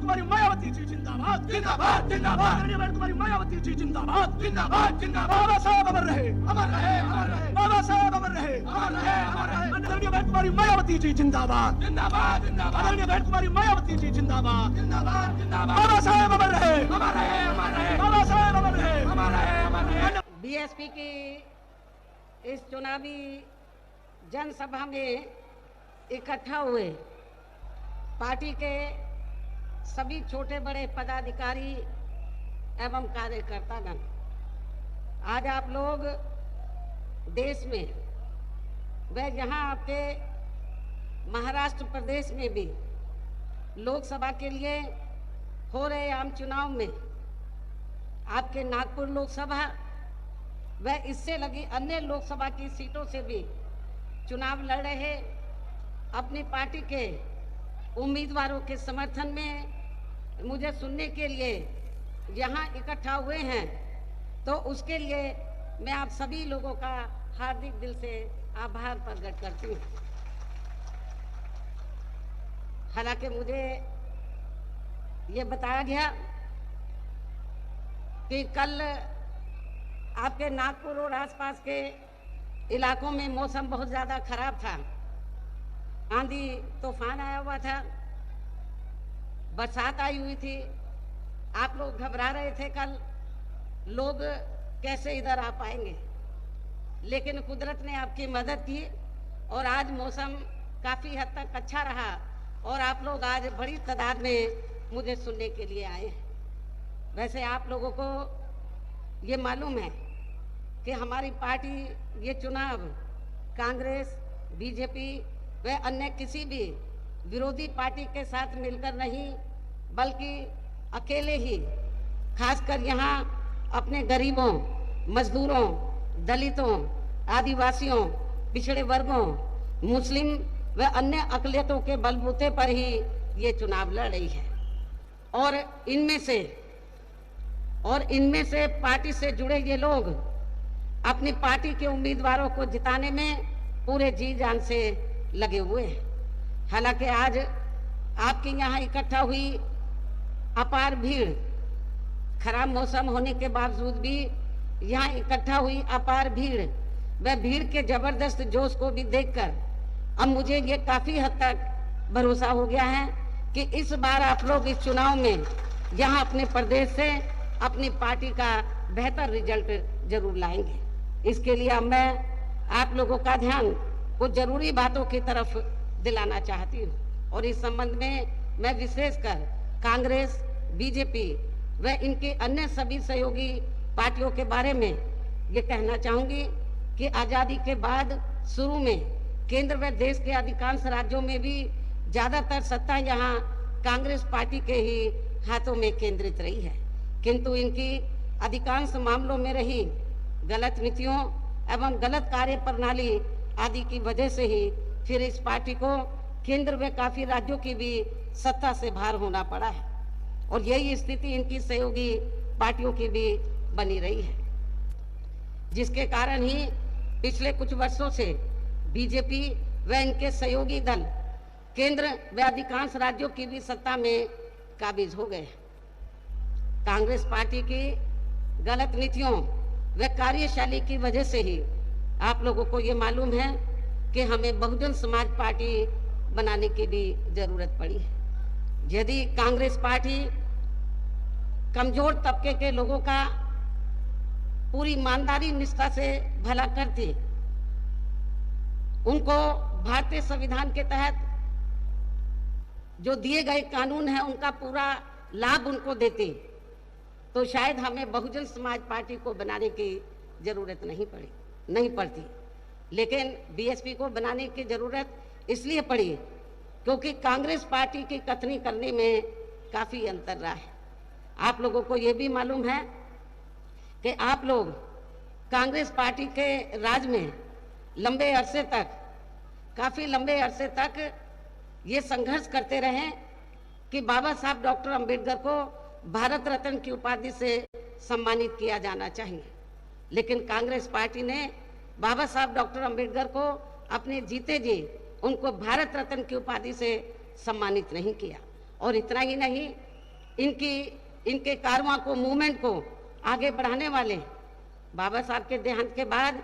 बहन कुमारी मायावती जी जिंदाबाद जिंदाबाद जिंदाबाद। आदरणीय बहन कुमारी मायावती जी जिंदाबाद जिंदाबाद जिंदाबाद। बाबा साहब अमर रहे अमर रहे अमर रहे। बाबा साहब अमर रहे अमर रहे अमर रहे। आदरणीय बहन कुमारी मायावती जी जिंदाबाद जिंदाबाद जिंदाबाद। आदरणीय बहन कुमारी मायावती जी जिंदाबाद जिंदाबाद जिंदाबाद। बाबा साहब अमर रहे अमर रहे अमर रहे। बाबा साहब अमर रहे अमर रहे अमर रहे। बीएसपी की इस चुनावी जनसभा में इकट्ठा हुए पार्टी के सभी छोटे बड़े पदाधिकारी एवं कार्यकर्तागण, आज आप लोग देश में व यहाँ आपके महाराष्ट्र प्रदेश में भी लोकसभा के लिए हो रहे आम चुनाव में आपके नागपुर लोकसभा व इससे लगी अन्य लोकसभा की सीटों से भी चुनाव लड़ रहे अपनी पार्टी के उम्मीदवारों के समर्थन में मुझे सुनने के लिए यहाँ इकट्ठा हुए हैं, तो उसके लिए मैं आप सभी लोगों का हार्दिक दिल से आभार प्रकट करती हूँ। हालांकि मुझे ये बताया गया कि कल आपके नागपुर और आसपास के इलाकों में मौसम बहुत ज़्यादा खराब था, आंधी तूफान आया हुआ था, बरसात आई हुई थी, आप लोग घबरा रहे थे कल लोग कैसे इधर आ पाएंगे, लेकिन कुदरत ने आपकी मदद की और आज मौसम काफ़ी हद तक अच्छा रहा और आप लोग आज बड़ी तादाद में मुझे सुनने के लिए आए हैं। वैसे आप लोगों को ये मालूम है कि हमारी पार्टी ये चुनाव कांग्रेस, बीजेपी व अन्य किसी भी विरोधी पार्टी के साथ मिलकर नहीं, बल्कि अकेले ही खासकर यहाँ अपने गरीबों, मजदूरों, दलितों, आदिवासियों, पिछड़े वर्गों, मुस्लिम व अन्य अक़लियतों के बलबूते पर ही ये चुनाव लड़ रही है। और इनमें से पार्टी से जुड़े ये लोग अपनी पार्टी के उम्मीदवारों को जिताने में पूरे जी जान से लगे हुए हैं। हालांकि आज आपके यहाँ इकट्ठा हुई अपार भीड़, खराब मौसम होने के बावजूद भी यहाँ इकट्ठा हुई अपार भीड़, वह भीड़ के जबरदस्त जोश को भी देखकर अब मुझे ये काफ़ी हद तक भरोसा हो गया है कि इस बार आप लोग इस चुनाव में यहाँ अपने प्रदेश से अपनी पार्टी का बेहतर रिजल्ट जरूर लाएंगे। इसके लिए अब मैं आप लोगों का ध्यान कुछ जरूरी बातों की तरफ दिलाना चाहती हूँ और इस संबंध में मैं विशेषकर कांग्रेस, बीजेपी व इनकी अन्य सभी सहयोगी पार्टियों के बारे में ये कहना चाहूँगी कि आज़ादी के बाद शुरू में केंद्र व देश के अधिकांश राज्यों में भी ज़्यादातर सत्ता यहाँ कांग्रेस पार्टी के ही हाथों में केंद्रित रही है, किंतु इनकी अधिकांश मामलों में रही गलत नीतियों एवं गलत कार्य प्रणाली आदि की वजह से ही फिर इस पार्टी को केंद्र में काफ़ी राज्यों की भी सत्ता से बाहर होना पड़ा है और यही स्थिति इनकी सहयोगी पार्टियों की भी बनी रही है, जिसके कारण ही पिछले कुछ वर्षों से बीजेपी व इनके सहयोगी दल केंद्र व अधिकांश राज्यों की भी सत्ता में काबिज हो गए। कांग्रेस पार्टी की गलत नीतियों व कार्यशैली की वजह से ही आप लोगों को ये मालूम है कि हमें बहुजन समाज पार्टी बनाने की भी जरूरत पड़ी है। यदि कांग्रेस पार्टी कमजोर तबके के लोगों का पूरी ईमानदारी निष्ठा से भला करती, उनको भारतीय संविधान के तहत जो दिए गए कानून है उनका पूरा लाभ उनको देती, तो शायद हमें बहुजन समाज पार्टी को बनाने की जरूरत नहीं पड़ती। लेकिन बीएसपी को बनाने की जरूरत इसलिए पड़ी क्योंकि कांग्रेस पार्टी की कथनी करने में काफ़ी अंतर रहा है। आप लोगों को ये भी मालूम है कि आप लोग कांग्रेस पार्टी के राज में काफ़ी लंबे अरसे तक ये संघर्ष करते रहे कि बाबा साहब डॉक्टर अंबेडकर को भारत रत्न की उपाधि से सम्मानित किया जाना चाहिए, लेकिन कांग्रेस पार्टी ने बाबा साहब डॉक्टर अंबेडकर को अपने जीते जी उनको भारत रत्न की उपाधि से सम्मानित नहीं किया। और इतना ही नहीं, इनके कारवां को, मूवमेंट को आगे बढ़ाने वाले, बाबा साहब के देहांत के बाद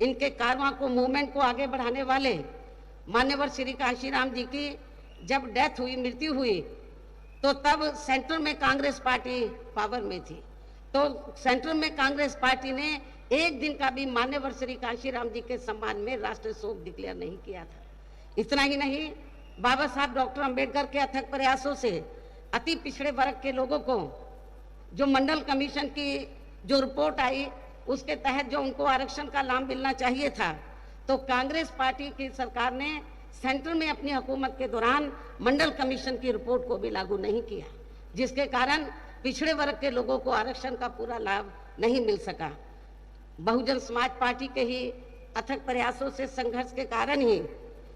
इनके कारवां को, मूवमेंट को आगे बढ़ाने वाले मान्यवर श्री कांशीराम जी की जब डेथ हुई, मृत्यु हुई, तो तब सेंट्रल में कांग्रेस पार्टी पावर में थी। तो सेंट्रल में कांग्रेस पार्टी ने एक दिन का भी मान्यवर श्री कांशीराम जी के सम्मान में राष्ट्रीय शोक डिक्लेयर नहीं किया था। इतना ही नहीं, बाबा साहब डॉक्टर अंबेडकर के अथक प्रयासों से अति पिछड़े वर्ग के लोगों को जो मंडल कमीशन की जो रिपोर्ट आई, उसके तहत जो उनको आरक्षण का लाभ मिलना चाहिए था, तो कांग्रेस पार्टी की सरकार ने सेंट्रल में अपनी हुकूमत के दौरान मंडल कमीशन की रिपोर्ट को भी लागू नहीं किया, जिसके कारण पिछड़े वर्ग के लोगों को आरक्षण का पूरा लाभ नहीं मिल सका। बहुजन समाज पार्टी के ही अथक प्रयासों से, संघर्ष के कारण ही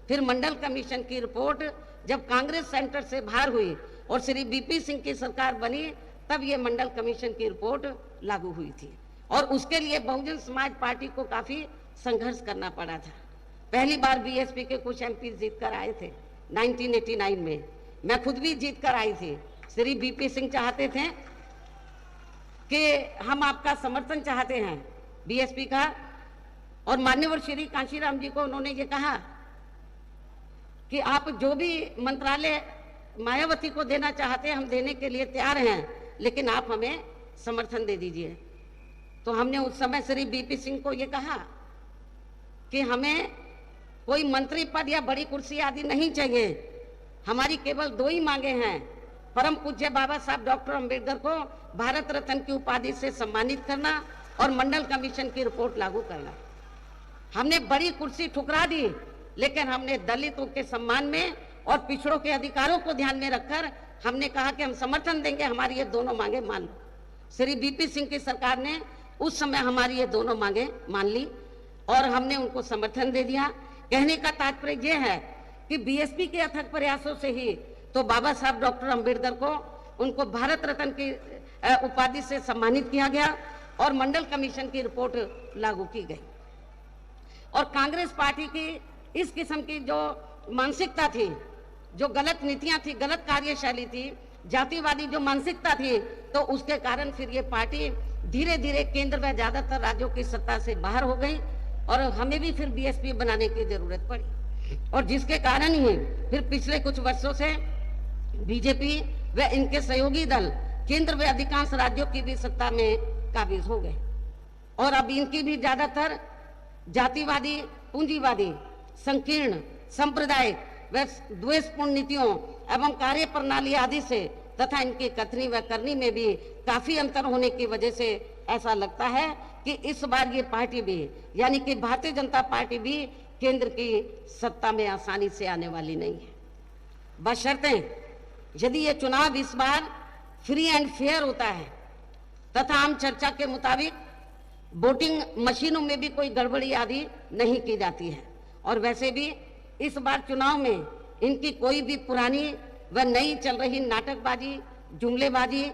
फिर मंडल कमीशन की रिपोर्ट जब कांग्रेस सेंटर से बाहर हुई और श्री बीपी सिंह की सरकार बनी, तब ये मंडल कमीशन की रिपोर्ट लागू हुई थी। और उसके लिए बहुजन समाज पार्टी को काफी संघर्ष करना पड़ा था। पहली बार बीएसपी के कुछ एमपी जीत कर आए थे 1989 में, मैं खुद भी जीत कर आई थी। श्री बीपी सिंह चाहते थे कि हम आपका समर्थन चाहते हैं बीएसपी का, और मान्यवर श्री कांशीराम जी को उन्होंने ये कहा कि आप जो भी मंत्रालय मायावती को देना चाहते हैं हम देने के लिए तैयार हैं, लेकिन आप हमें समर्थन दे दीजिए। तो हमने उस समय श्री बीपी सिंह को ये कहा कि हमें कोई मंत्री पद या बड़ी कुर्सी आदि नहीं चाहिए, हमारी केवल दो ही मांगे हैं, परम पूज्य बाबा साहब डॉक्टर अंबेडकर को भारत रत्न की उपाधि से सम्मानित करना और मंडल कमीशन की रिपोर्ट लागू करना। हमने बड़ी कुर्सी ठुकरा दी, लेकिन हमने दलितों के सम्मान में और पिछड़ों के अधिकारों को ध्यान में रखकर हमने कहा कि हम समर्थन देंगे, हमारी ये दोनों मांगे मान लो। श्री बीपी सिंह की सरकार ने उस समय हमारी ये दोनों मांगे मान ली और हमने उनको समर्थन दे दिया। कहने का तात्पर्य यह है कि बीएसपी के अथक प्रयासों से ही तो बाबा साहब डॉक्टर अंबेडकर को उनको भारत रत्न की उपाधि से सम्मानित किया गया और मंडल कमीशन की रिपोर्ट लागू की गई। और कांग्रेस पार्टी की इस किस्म की जो मानसिकता थी, जो गलत नीतियां थी, गलत कार्यशैली थी, जातिवादी जो मानसिकता थी, तो उसके कारण फिर ये पार्टी धीरे धीरे केंद्र व ज्यादातर राज्यों की सत्ता से बाहर हो गई और हमें भी फिर बीएसपी बनाने की जरूरत पड़ी। और जिसके कारण ही फिर पिछले कुछ वर्षों से बीजेपी व इनके सहयोगी दल केंद्र व अधिकांश राज्यों की भी सत्ता में काबिज हो गए और अब इनकी भी ज्यादातर जातिवादी, पूंजीवादी, संकीर्ण, सांप्रदायिक व द्वेषपूर्ण नीतियों एवं कार्य प्रणाली आदि से तथा इनकी कथनी व करनी में भी काफी अंतर होने की वजह से ऐसा लगता है कि इस बार ये पार्टी भी, यानी कि भारतीय जनता पार्टी भी केंद्र की सत्ता में आसानी से आने वाली नहीं है, बशर्ते यदि ये चुनाव इस बार फ्री एंड फेयर होता है तथा आम चर्चा के मुताबिक वोटिंग मशीनों में भी कोई गड़बड़ी आदि नहीं की जाती है। और वैसे भी इस बार चुनाव में इनकी कोई भी पुरानी व नई चल रही नाटकबाजी, जुमलेबाजी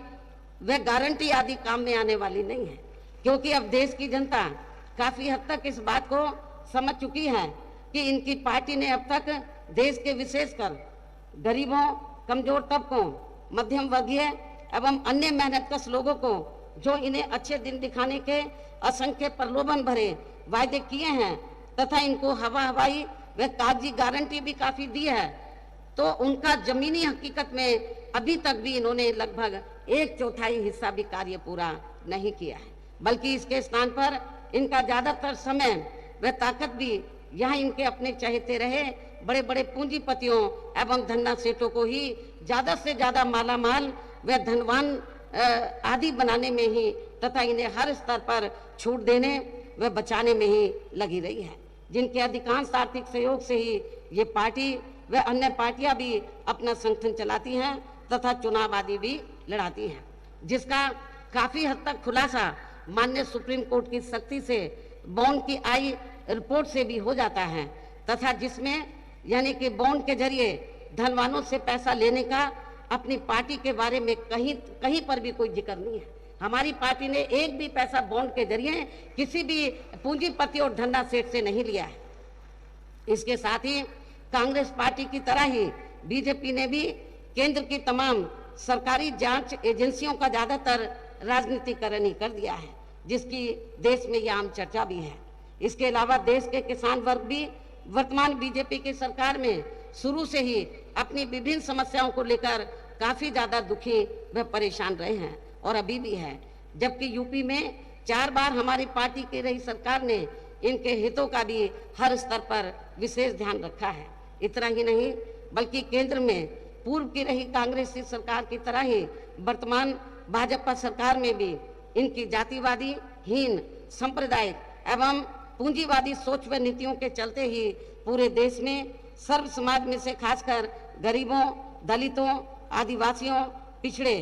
व गारंटी आदि काम में आने वाली नहीं है, क्योंकि अब देश की जनता काफी हद तक इस बात को समझ चुकी है कि इनकी पार्टी ने अब तक देश के विशेषकर गरीबों, कमजोर तबकों, मध्यम वर्गीय एवं अन्य मेहनतकश लोगों को जो इन्हें अच्छे दिन दिखाने के असंख्य प्रलोभन भरे वायदे किए हैं तथा इनको हवाई व कागजी गारंटी भी काफी दी है, तो उनका जमीनी हकीकत में अभी तक भी इन्होंने लगभग 1/4 हिस्सा भी कार्य पूरा नहीं किया है, बल्कि इसके स्थान पर इनका ज्यादातर समय व ताकत भी यहाँ इनके अपने चहेते रहे बड़े बड़े पूंजीपतियों एवं धन्ना सेठों को ही ज्यादा से ज्यादा मालामाल व धनवान आदि बनाने में ही तथा इन्हें हर स्तर पर छूट देने व बचाने में ही लगी रही है, जिनके अधिकांश आर्थिक सहयोग से ही ये पार्टी व अन्य पार्टियां भी अपना संगठन चलाती हैं तथा चुनाव आदि भी लड़ाती हैं, जिसका काफी हद तक खुलासा माननीय सुप्रीम कोर्ट की सख्ती से बॉन्ड की आई रिपोर्ट से भी हो जाता है तथा जिसमें यानी कि बॉन्ड के जरिए धनवानों से पैसा लेने का अपनी पार्टी के बारे में कहीं पर भी कोई जिक्र नहीं है। हमारी पार्टी ने एक भी पैसा बॉन्ड के जरिए किसी भी पूंजीपति और धन्ना सेठ से नहीं लिया है। इसके साथ ही कांग्रेस पार्टी की तरह ही बीजेपी ने भी केंद्र की तमाम सरकारी जांच एजेंसियों का ज्यादातर राजनीतिकरण ही कर दिया है, जिसकी देश में यह आम चर्चा भी है। इसके अलावा देश के किसान वर्ग भी वर्तमान बीजेपी की सरकार में शुरू से ही अपनी विभिन्न समस्याओं को लेकर काफी ज्यादा दुखी व परेशान रहे हैं और अभी भी है। जबकि यूपी में 4 बार हमारी पार्टी की रही सरकार ने इनके हितों का भी हर स्तर पर विशेष ध्यान रखा है। इतना ही नहीं बल्कि केंद्र में पूर्व की रही कांग्रेस की सरकार की तरह ही वर्तमान भाजपा सरकार में भी इनकी जातिवादी, हीन, सांप्रदायिक एवं पूंजीवादी सोच व नीतियों के चलते ही पूरे देश में सर्व समाज में से खासकर गरीबों, दलितों, आदिवासियों, पिछड़े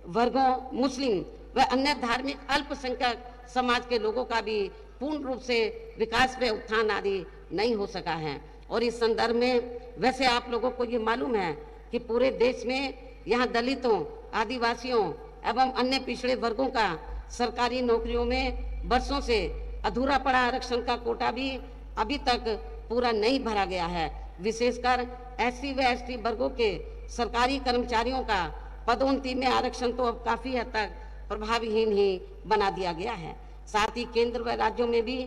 वर्गों, मुस्लिम व अन्य धार्मिक अल्पसंख्यक समाज के लोगों का भी पूर्ण रूप से विकास व उत्थान आदि नहीं हो सका है। और इस संदर्भ में वैसे आप लोगों को ये मालूम है कि पूरे देश में यहाँ दलितों, आदिवासियों एवं अन्य पिछड़े वर्गों का सरकारी नौकरियों में वर्षों से अधूरा पड़ा आरक्षण का कोटा भी अभी तक पूरा नहीं भरा गया है। विशेषकर एससी व एसटी वर्गों के सरकारी कर्मचारियों का पदोन्नति में आरक्षण तो अब काफी हद तक प्रभावहीन ही बना दिया गया है। साथ ही केंद्र व राज्यों में भी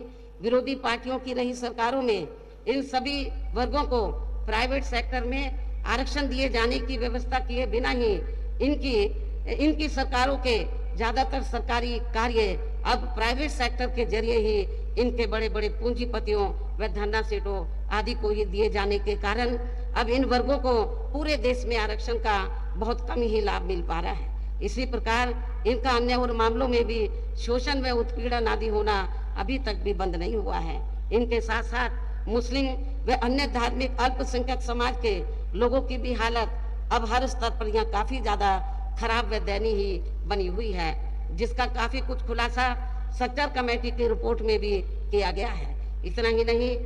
विरोधी पार्टियों की रही सरकारों में इन सभी वर्गों को प्राइवेट सेक्टर में आरक्षण दिए जाने की व्यवस्था किए बिना ही इनकी सरकारों के ज्यादातर सरकारी कार्य अब प्राइवेट सेक्टर के जरिए ही इनके बड़े बड़े पूंजीपतियों व धन्ना सेठों आदि को ही दिए जाने के कारण अब इन वर्गों को पूरे देश में आरक्षण का बहुत कम ही लाभ मिल पा रहा है। इसी प्रकार इनका अन्य और मामलों में भी शोषण व उत्पीड़न आदि होना अभी तक भी बंद नहीं हुआ है। इनके साथ साथ मुस्लिम व अन्य धार्मिक अल्पसंख्यक समाज के लोगों की भी हालत अब हर स्तर पर यहाँ काफी ज्यादा खराब व दयनीय ही बनी हुई है, जिसका काफी कुछ खुलासा सेक्टर कमेटी की रिपोर्ट में भी किया गया है। इतना ही नहीं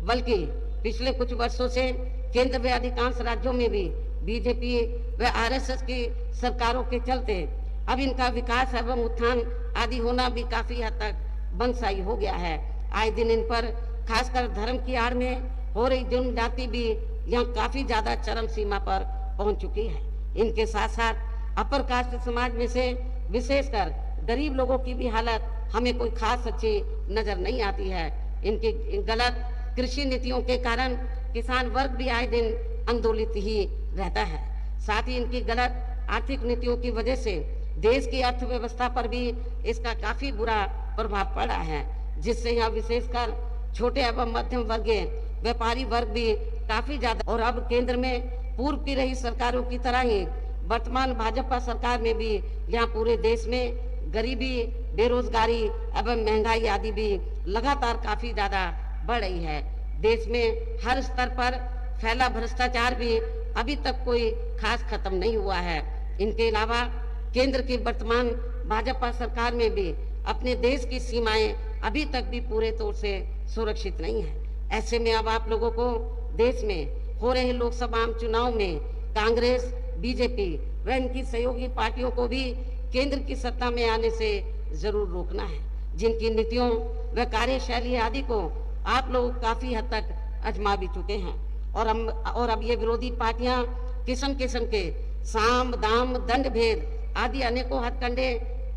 बल्कि पिछले कुछ वर्षों से केंद्र व अधिकांश राज्यों में भी बीजेपी व आरएसएस की सरकारों के चलते अब इनका विकास एवं उत्थान आदि होना भी काफी हद तक बंदसाई हो गया है। आए दिन इन पर खासकर धर्म की आड़ में हो रही जुल्म जाति भी यहाँ काफी ज्यादा चरम सीमा पर पहुंच चुकी है। इनके साथ साथ अपर कास्ट समाज में से विशेषकर गरीब लोगों की भी हालत हमें कोई खास अच्छी नजर नहीं आती है। इनकी गलत कृषि नीतियों के कारण किसान वर्ग भी आए दिन आंदोलित ही रहता है। साथ ही इनकी गलत आर्थिक नीतियों की वजह से देश की अर्थव्यवस्था पर भी इसका काफी बुरा प्रभाव पड़ा है, जिससे यहाँ विशेषकर छोटे एवं मध्यम वर्गीय व्यापारी वर्ग भी काफी ज्यादा और अब केंद्र में पूर्व की रही सरकारों की तरह ही वर्तमान भाजपा सरकार में भी यहाँ पूरे देश में गरीबी, बेरोजगारी एवं महंगाई आदि भी लगातार काफी ज्यादा बढ़ रही है। देश में हर स्तर पर फैला भ्रष्टाचार भी अभी तक कोई खास खत्म नहीं हुआ है। इनके अलावा केंद्र की वर्तमान भाजपा सरकार में भी अपने देश की सीमाएं अभी तक भी पूरे तौर से सुरक्षित नहीं है। ऐसे में अब आप लोगों को देश में हो रहे लोकसभा चुनाव में कांग्रेस, बीजेपी व इनकी सहयोगी पार्टियों को भी केंद्र की सत्ता में आने से जरूर रोकना है, जिनकी नीतियों व कार्यशैली आदि को आप लोग काफी हद तक आजमा भी चुके हैं। और अब ये विरोधी पार्टियां किस्म किस्म के साम, दाम, दंड भेद आदि अनेकों हथकंडे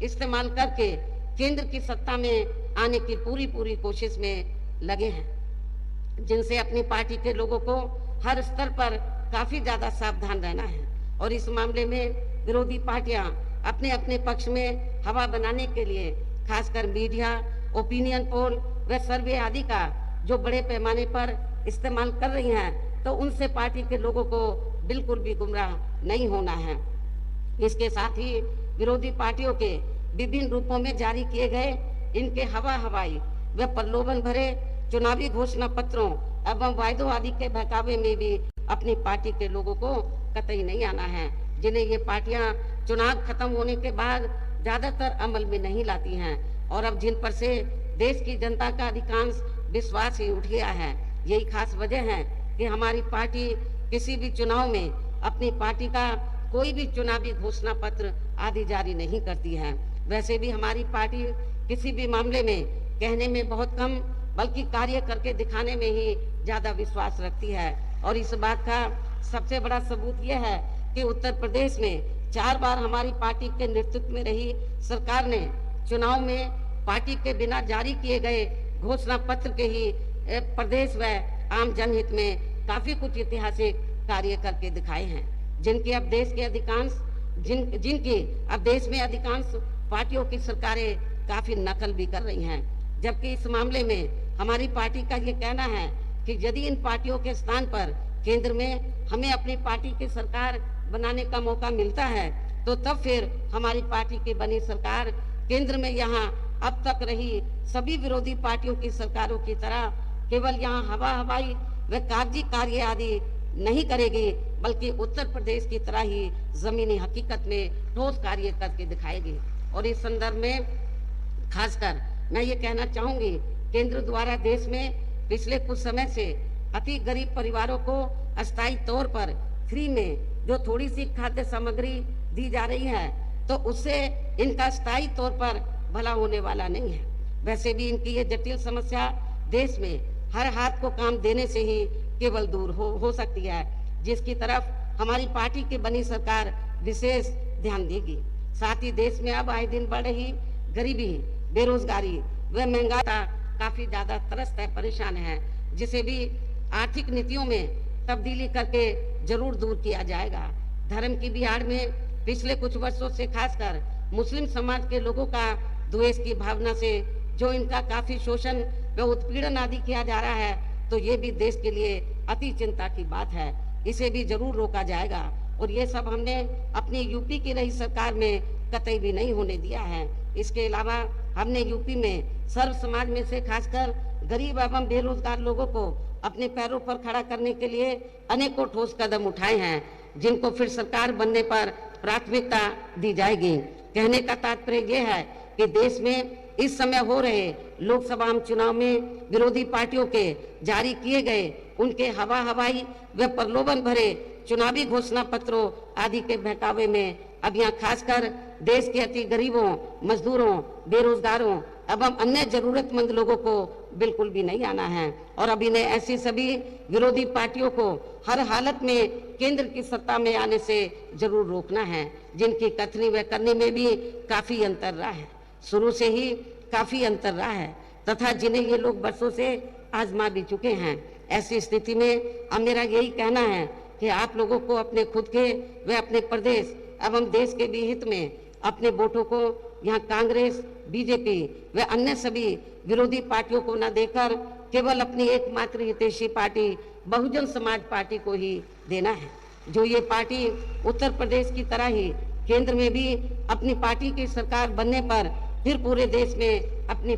इस्तेमाल करके केंद्र की सत्ता में आने की पूरी कोशिश में लगे हैं, जिनसे अपनी पार्टी के लोगों को हर स्तर पर काफी ज्यादा सावधान रहना है। और इस मामले में विरोधी पार्टियां अपने अपने पक्ष में हवा बनाने के लिए खासकर मीडिया, ओपिनियन पोल व सर्वे आदि का जो बड़े पैमाने पर इस्तेमाल कर रही हैं, तो उनसे पार्टी के लोगों को बिल्कुल भी गुमराह नहीं होना है। इसके साथ ही विरोधी पार्टियों के विभिन्न रूपों में जारी किए गए इनके हवाई व प्रलोभन भरे चुनावी घोषणा पत्रों एवं वायदों आदि के बहकावे में भी अपनी पार्टी के लोगों को कतई नहीं आना है, जिन्हें ये पार्टियां चुनाव खत्म होने के बाद ज्यादातर अमल में नहीं लाती हैं और अब जिन पर से देश की जनता का अधिकांश विश्वास ही उठ गया है। यही खास वजह है कि हमारी पार्टी किसी भी चुनाव में अपनी पार्टी का कोई भी चुनावी घोषणा पत्र आदि जारी नहीं करती है। वैसे भी हमारी पार्टी किसी भी मामले में कहने में बहुत कम बल्कि कार्य करके दिखाने में ही ज्यादा विश्वास रखती है। और इस बात का सबसे बड़ा सबूत यह है कि उत्तर प्रदेश में 4 बार हमारी पार्टी के नेतृत्व में रही सरकार ने चुनाव में पार्टी के बिना जारी किए गए घोषणा पत्र के ही प्रदेश व आम जनहित में काफी कुछ ऐतिहासिक कार्य करके दिखाए हैं, जिनकी अब देश में अधिकांश पार्टियों की सरकारें काफी नकल भी कर रही हैं। जबकि इस मामले में हमारी पार्टी का ये कहना है कि यदि इन पार्टियों के स्थान पर केंद्र में हमें अपनी पार्टी की सरकार बनाने का मौका मिलता है तो तब फिर हमारी पार्टी की बनी सरकार केंद्र में यहाँ अब तक रही सभी विरोधी पार्टियों की सरकारों की तरह केवल यहाँ हवाई व कागजी कार्य आदि नहीं करेगी, बल्कि उत्तर प्रदेश की तरह ही जमीनी हकीकत में ठोस कार्य करके दिखाएगी। और इस संदर्भ में खासकर मैं ये कहना चाहूंगी, केंद्र द्वारा देश में पिछले कुछ समय से अति गरीब परिवारों को अस्थायी तौर पर फ्री में जो थोड़ी सी खाद्य सामग्री दी जा रही है तो उससे इनका स्थायी तौर पर भला होने वाला नहीं है। वैसे भी इनकी ये जटिल समस्या देश में हर हाथ को काम देने से ही केवल दूर हो सकती है, जिसकी तरफ हमारी पार्टी की बनी सरकार विशेष ध्यान देगी। साथ ही देश में अब आए दिन बढ़ रही गरीबी, बेरोजगारी व महंगाई काफी ज्यादा त्रस्त है, परेशान है, जिसे भी आर्थिक नीतियों में तब्दीली करके जरूर दूर किया जाएगा। धर्म की भी आड़ में पिछले कुछ वर्षों से खासकर मुस्लिम समाज के लोगों का द्वेष की भावना से जो इनका काफी शोषण व उत्पीड़न आदि किया जा रहा है, तो ये भी देश के लिए अति चिंता की बात है। इसे भी जरूर रोका जाएगा और ये सब हमने अपनी यूपी की रही सरकार में कतई भी नहीं होने दिया है। इसके अलावा हमने यूपी में सर्व समाज में से खासकर गरीब एवं बेरोजगार लोगों को अपने पैरों पर खड़ा करने के लिए अनेकों ठोस कदम उठाए हैं, जिनको फिर सरकार बनने पर प्राथमिकता दी जाएगी। कहने का तात्पर्य यह है कि देश में इस समय हो रहे लोकसभा चुनाव में विरोधी पार्टियों के जारी किए गए उनके हवाई व प्रलोभन भरे चुनावी घोषणा पत्रों आदि के बहकावे में अब यहाँ खासकर देश के अति गरीबों, मजदूरों, बेरोजगारों एवं अन्य जरूरतमंद लोगों को बिल्कुल भी नहीं आना है। और अब इन्हें ऐसी सभी विरोधी पार्टियों को हर हालत में केंद्र की सत्ता में आने से जरूर रोकना है, जिनकी कथनी व करनी में भी काफी अंतर रहा है, शुरू से ही काफी अंतर रहा है तथा जिन्हें ये लोग बरसों से आजमा भी चुके हैं। ऐसी स्थिति में अब मेरा यही कहना है कि आप लोगों को अपने खुद के व अपने प्रदेश एवं देश के भी हित में अपने वोटों को यहाँ कांग्रेस, बीजेपी व अन्य सभी विरोधी पार्टियों को न देकर केवल अपनी एकमात्र हितैषी पार्टी बहुजन समाज पार्टी को ही देना है, जो ये पार्टी उत्तर प्रदेश की तरह ही केंद्र में भी अपनी पार्टी की सरकार बनने पर फिर पूरे देश में अपनी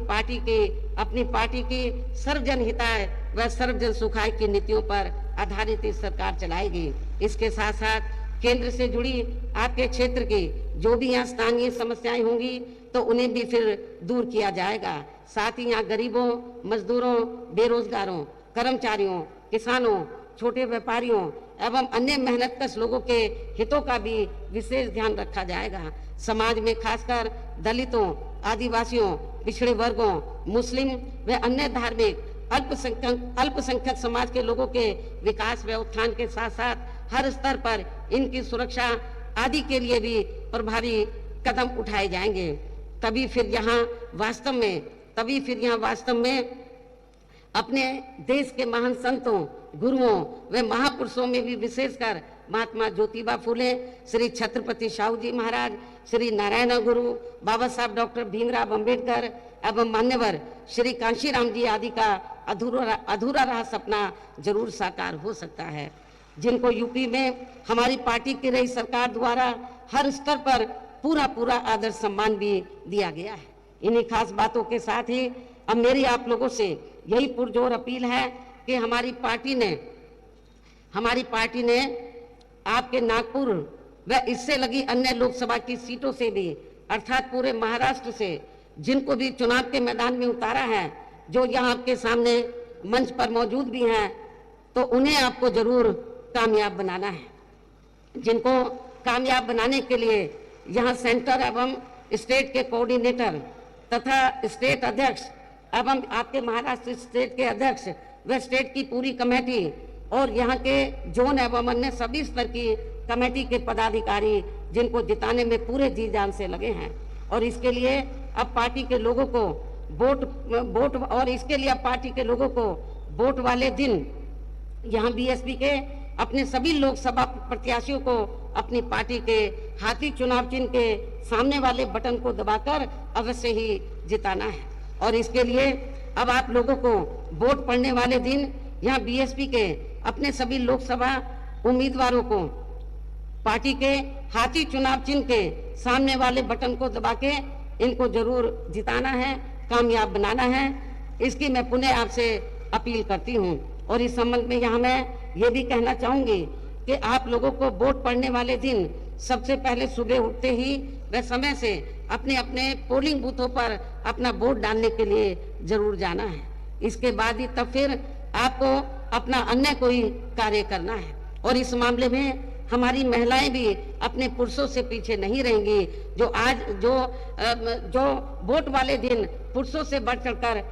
पार्टी की सर्वजन हिताय व सर्वजन सुखाय की नीतियों पर आधारित सरकार चलाएगी। इसके साथ साथ केंद्र से जुड़ी आपके क्षेत्र की जो भी यहाँ स्थानीय समस्याएं होंगी तो उन्हें भी फिर दूर किया जाएगा। साथ ही यहाँ गरीबों, मजदूरों, बेरोजगारों, कर्मचारियों, किसानों, छोटे व्यापारियों एवं अन्य मेहनतकश लोगों के हितों का भी विशेष ध्यान रखा जाएगा। समाज में खासकर दलितों, आदिवासियों, पिछड़े वर्गों, मुस्लिम व अन्य धार्मिक अल्पसंख्यक समाज के लोगों के विकास व उत्थान के साथ साथ हर स्तर पर इनकी सुरक्षा आदि के लिए भी प्रभावी कदम उठाए जाएंगे। तभी फिर यहाँ वास्तव में अपने देश के महान संतों, गुरुओं व महापुरुषों में भी विशेषकर महात्मा ज्योतिबा फूले, श्री छत्रपति शाहू जी महाराज, श्री नारायण गुरु, बाबा साहब डॉक्टर भीमराव अंबेडकर एवं मान्यवर श्री कांशीराम जी आदि का अधूरा रहा सपना जरूर साकार हो सकता है, जिनको यूपी में हमारी पार्टी की रही सरकार द्वारा हर स्तर पर पूरा आदर सम्मान भी दिया गया है। इन्हीं खास बातों के साथ ही अब मेरी आप लोगों से यही पुरजोर अपील है कि हमारी पार्टी ने आपके नागपुर व इससे लगी अन्य लोकसभा की सीटों से भी अर्थात पूरे महाराष्ट्र से जिनको भी चुनाव के मैदान में उतारा है, जो यहाँ आपके सामने मंच पर मौजूद भी हैं, तो उन्हें आपको जरूर कामयाब बनाना है। जिनको कामयाब बनाने के लिए यहाँ सेंटर एवं स्टेट के कोऑर्डिनेटर तथा स्टेट अध्यक्ष एवं आपके महाराष्ट्र स्टेट के अध्यक्ष व स्टेट की पूरी कमेटी और यहाँ के जोन एवं अन्य सभी स्तर की कमेटी के पदाधिकारी जिनको जिताने में पूरे जी जान से लगे हैं। और इसके लिए अब पार्टी के लोगों को वोट वाले दिन यहाँ बीएसपी के अपने सभी लोकसभा प्रत्याशियों को अपनी पार्टी के हाथी चुनाव चिन्ह के सामने वाले बटन को दबाकर अवश्य ही जिताना है। और इसके लिए अब आप लोगों को वोट पड़ने वाले दिन यहाँ बीएसपी के अपने सभी लोकसभा उम्मीदवारों को पार्टी के हाथी चुनाव चिन्ह के सामने वाले बटन को दबा के इनको जरूर जिताना है, कामयाब बनाना है। इसकी मैं पुनः आपसे अपील करती हूँ। और इस संबंध में यहाँ मैं ये भी कहना चाहूंगी कि आप लोगों को वोट पड़ने वाले दिन सबसे पहले सुबह उठते ही व समय से अपने अपने पोलिंग बूथों पर अपना वोट डालने के लिए जरूर जाना है। इसके बाद ही तब फिर आपको अपना अन्य कोई कार्य करना है। और इस मामले में हमारी महिलाएं भी अपने पुरुषों से पीछे नहीं रहेंगी, जो वोट वाले दिन पुरुषों से बढ़ चढ़कर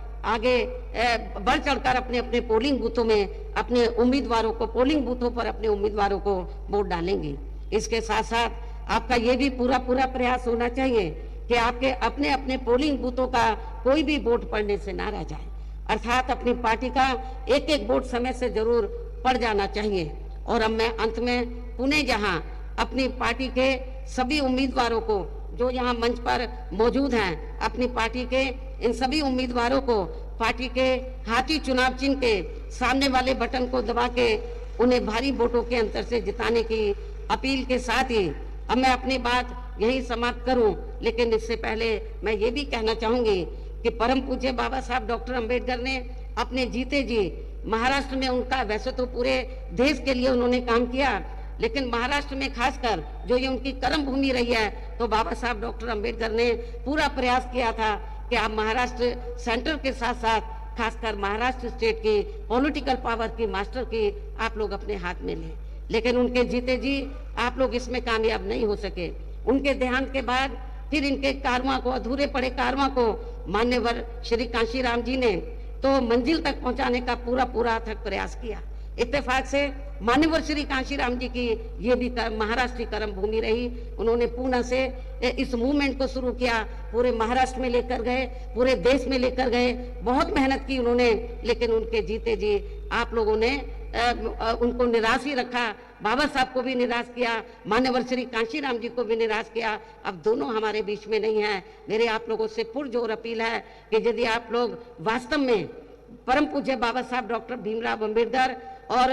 अपने अपने पोलिंग बूथों में अपने उम्मीदवारों को पोलिंग बूथों पर अपने उम्मीदवारों को वोट डालेंगी। इसके साथ साथ आपका ये भी पूरा प्रयास होना चाहिए कि आपके अपने अपने पोलिंग बूथों का कोई भी वोट पड़ने से ना रह जाए, अर्थात अपनी पार्टी का एक एक वोट समय से जरूर पड़ जाना चाहिए। और अब मैं अंत में पुणे यहाँ अपनी पार्टी के सभी उम्मीदवारों को जो यहाँ मंच पर मौजूद हैं, अपनी पार्टी के इन सभी उम्मीदवारों को पार्टी के हाथी चुनाव चिन्ह के सामने वाले बटन को दबा के उन्हें भारी वोटों के अंतर से जिताने की अपील के साथ ही अब मैं अपनी बात यही समाप्त करूं। लेकिन इससे पहले मैं ये भी कहना चाहूंगी कि परम पूज्य बाबा साहब डॉक्टर अंबेडकर ने अपने जीते जी महाराष्ट्र में उनका, वैसे तो पूरे देश के लिए उन्होंने काम किया, लेकिन महाराष्ट्र में खासकर जो ये उनकी कर्म भूमि रही है, तो बाबा साहब डॉक्टर अंबेडकर ने पूरा प्रयास किया था कि आप महाराष्ट्र सेंटर के साथ साथ खासकर महाराष्ट्र स्टेट की पॉलिटिकल पावर की मास्टर की आप लोग अपने हाथ में लें। लेकिन उनके जीते जी आप लोग इसमें कामयाब नहीं हो सके। उनके देहांत के बाद फिर इनके कारवां को, अधूरे पड़े कारवां को मान्यवर श्री कांशीराम जी ने तो मंजिल तक पहुंचाने का पूरा अथक प्रयास किया। इत्तेफाक से मान्यवर श्री कांशीराम जी की ये भी महाराष्ट्र की कर्म भूमि रही। उन्होंने पूना से इस मूवमेंट को शुरू किया, पूरे महाराष्ट्र में लेकर गए, पूरे देश में लेकर गए, बहुत मेहनत की उन्होंने। लेकिन उनके जीते जी आप लोगों ने उनको निराश ही रखा। बाबा साहब को भी निराश किया, मान्यवर श्री कांशीराम जी को भी निराश किया। अब दोनों हमारे बीच में नहीं है। मेरे आप लोगों से पुरजोर अपील है कि यदि आप लोग वास्तव में परम पूज्य बाबा साहब डॉक्टर भीमराव अंबेडकर और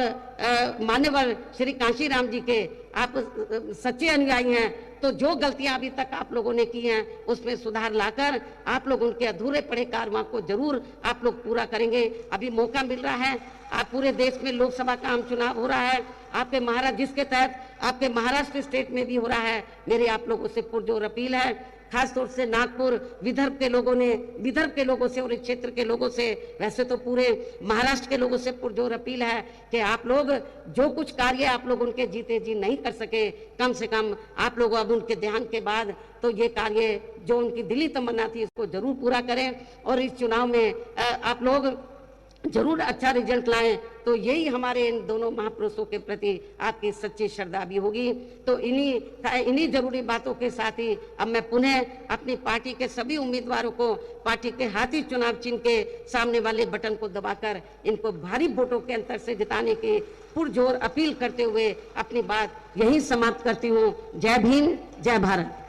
मान्यवर श्री कांशीराम जी के आप सच्चे अनुयायी हैं, तो जो गलतियां अभी तक आप लोगों ने की हैं उसमें सुधार लाकर आप लोग उनके अधूरे पड़े कारवां को जरूर आप लोग पूरा करेंगे। अभी मौका मिल रहा है, आप पूरे देश में लोकसभा का आम चुनाव हो रहा है, आपके महाराष्ट्र जिसके तहत आपके महाराष्ट्र स्टेट में भी हो रहा है। मेरी आप लोगों से पुरजोर अपील है, खासतौर से नागपुर विदर्भ के लोगों से और इस क्षेत्र के लोगों से, वैसे तो पूरे महाराष्ट्र के लोगों से पुरजोर अपील है कि आप लोग जो कुछ कार्य आप लोग उनके जीते जी नहीं कर सके, कम से कम आप लोग अब उनके देहांत के बाद तो ये कार्य जो उनकी दिली तमन्ना थी इसको जरूर पूरा करें और इस चुनाव में आप लोग जरूर अच्छा रिजल्ट लाएं। तो यही हमारे इन दोनों महापुरुषों के प्रति आपकी सच्ची श्रद्धा भी होगी। तो इन्हीं जरूरी बातों के साथ ही अब मैं पुनः अपनी पार्टी के सभी उम्मीदवारों को पार्टी के हाथी चुनाव चिन्ह के सामने वाले बटन को दबाकर इनको भारी वोटों के अंतर से जिताने की पुरजोर अपील करते हुए अपनी बात यहीं समाप्त करती हूँ। जय भीम, जय भारत।